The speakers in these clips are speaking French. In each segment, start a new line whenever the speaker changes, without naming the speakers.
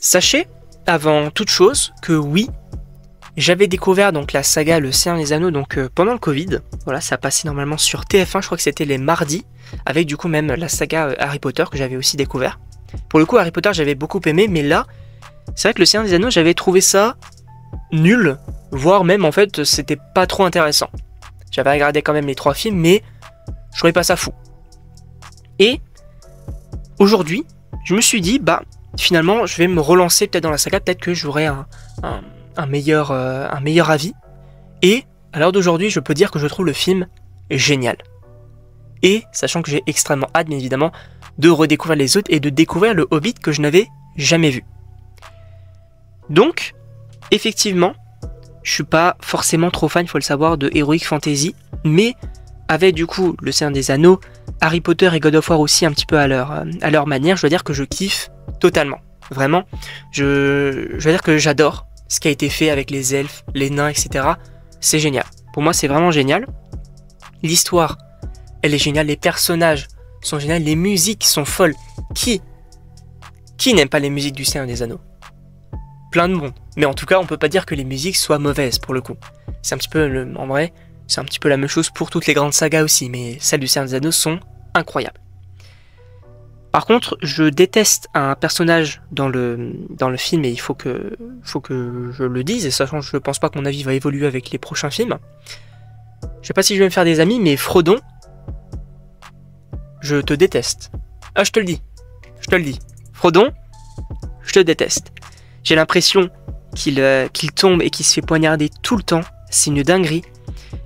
Sachez, avant toute chose, que oui, j'avais découvert donc la saga Le Seigneur des Anneaux donc pendant le Covid. Voilà, ça passait normalement sur TF1, je crois que c'était les mardis, avec du coup même la saga Harry Potter que j'avais aussi découvert. Pour le coup, Harry Potter j'avais beaucoup aimé, mais là, c'est vrai que Le Seigneur des Anneaux, j'avais trouvé ça nul, voire même en fait, c'était pas trop intéressant. J'avais regardé quand même les 3 films, mais je trouvais pas ça fou. Et aujourd'hui, je me suis dit, bah finalement, je vais me relancer peut-être dans la saga, peut-être que j'aurai un meilleur avis. Et à l'heure d'aujourd'hui, je peux dire que je trouve le film génial. Et sachant que j'ai extrêmement hâte, bien évidemment, de redécouvrir les autres et de découvrir le Hobbit que je n'avais jamais vu. Donc, effectivement, je suis pas forcément trop fan, il faut le savoir, de Heroic Fantasy, mais avec du coup Le Seigneur des Anneaux, Harry Potter et God of War aussi un petit peu à leur manière, je dois dire que je kiffe totalement. Vraiment, je dois dire que j'adore ce qui a été fait avec les elfes, les nains, etc. C'est génial. Pour moi, c'est vraiment génial. L'histoire, elle est géniale. Les personnages sont géniaux. Les musiques sont folles. Qui n'aime pas les musiques du Seigneur des Anneaux? Plein de monde. Mais en tout cas, on peut pas dire que les musiques soient mauvaises pour le coup. C'est un petit peu, en vrai, c'est un petit peu la même chose pour toutes les grandes sagas aussi. Mais celles du Seigneur des Anneaux sont incroyables. Par contre, je déteste un personnage dans le film et il faut que je le dise, et sachant que je ne pense pas que mon avis va évoluer avec les prochains films. Je sais pas si je vais me faire des amis, mais Frodon, je te déteste. Ah, je te le dis. Frodon, je te déteste. J'ai l'impression qu'il tombe et qu'il se fait poignarder tout le temps, c'est une dinguerie.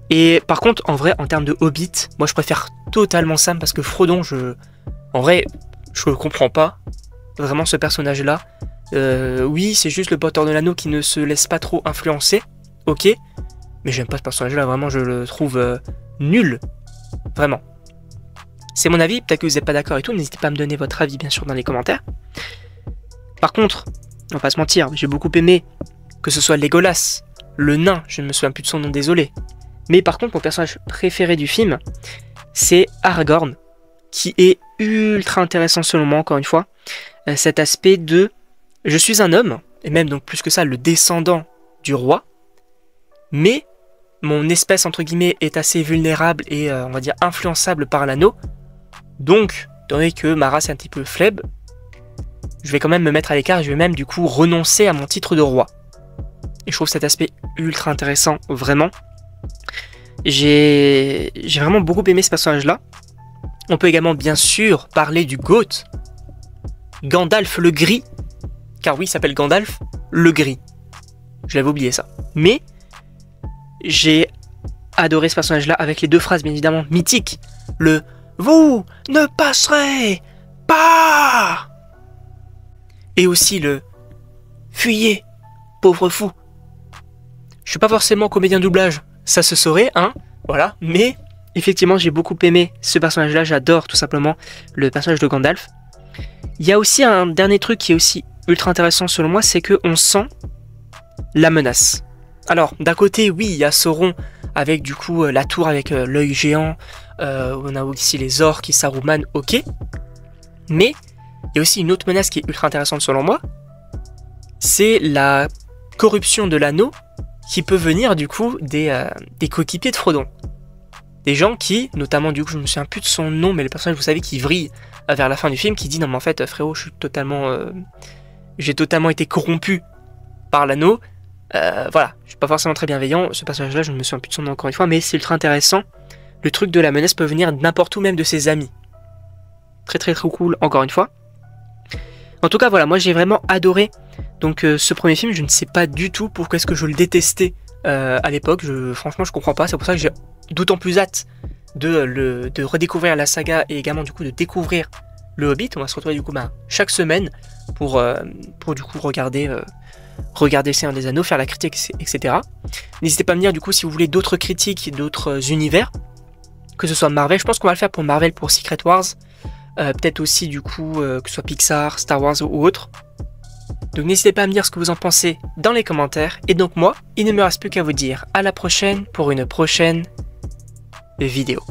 Et par contre, en vrai, en termes de Hobbit, moi je préfère totalement Sam parce que Frodon, en vrai, je ne comprends pas vraiment ce personnage-là. Oui, c'est juste le porteur de l'anneau qui ne se laisse pas trop influencer, ok, mais j'aime pas ce personnage-là, vraiment, je le trouve nul, vraiment. C'est mon avis, peut-être que vous n'êtes pas d'accord et tout, n'hésitez pas à me donner votre avis, bien sûr, dans les commentaires. Par contre, on va pas se mentir, j'ai beaucoup aimé que ce soit Legolas, le nain, je ne me souviens plus de son nom, désolé. Mais par contre, mon personnage préféré du film, c'est Aragorn, qui est ultra intéressant selon moi, encore une fois. Cet aspect de je suis un homme, et même donc plus que ça, le descendant du roi, mais mon espèce entre guillemets est assez vulnérable et on va dire influençable par l'anneau. Donc, étant donné que ma race est un petit peu faible, je vais quand même me mettre à l'écart et je vais même du coup renoncer à mon titre de roi. Et je trouve cet aspect ultra intéressant, vraiment. J'ai vraiment beaucoup aimé ce personnage-là. On peut également bien sûr parler du GOAT, Gandalf le Gris, car oui, il s'appelle Gandalf le Gris. Je l'avais oublié ça. Mais j'ai adoré ce personnage-là avec les 2 phrases bien évidemment mythiques. Le « Vous ne passerez pas !» et aussi le « Fuyez, pauvre fou !» Je suis pas forcément comédien doublage, ça se saurait, hein, voilà, mais effectivement, j'ai beaucoup aimé ce personnage-là, j'adore tout simplement le personnage de Gandalf. Il y a aussi un dernier truc qui est aussi ultra intéressant selon moi, c'est qu'on sent la menace. Alors, d'un côté, oui, il y a Sauron avec du coup la tour avec l'œil géant, on a aussi les orques et Saruman, ok. Mais il y a aussi une autre menace qui est ultra intéressante selon moi, c'est la corruption de l'anneau qui peut venir du coup des coéquipiers de Frodon. Des gens qui, notamment du coup je me souviens plus de son nom, mais le personnage vous savez qui vrille vers la fin du film, qui dit non mais en fait frérot j'ai totalement été corrompu par l'anneau, voilà, je suis pas forcément très bienveillant, ce personnage là je ne me souviens plus de son nom encore une fois, mais c'est ultra intéressant, le truc de la menace peut venir n'importe où, même de ses amis, très très très cool encore une fois. En tout cas voilà, moi j'ai vraiment adoré donc ce premier film, je ne sais pas du tout pourquoi est-ce que je le détestais à l'époque, franchement je comprends pas, c'est pour ça que j'ai d'autant plus hâte de redécouvrir la saga et également du coup de découvrir le Hobbit. On va se retrouver du coup chaque semaine pour du coup regarder le Seigneur des Anneaux, faire la critique, etc. N'hésitez pas à me dire du coup si vous voulez d'autres critiques, d'autres univers, que ce soit Marvel, je pense qu'on va le faire pour Marvel, pour Secret Wars, peut-être aussi du coup que ce soit Pixar, Star Wars ou autre. Donc n'hésitez pas à me dire ce que vous en pensez dans les commentaires. Et donc moi, il ne me reste plus qu'à vous dire à la prochaine pour une prochaine vidéo.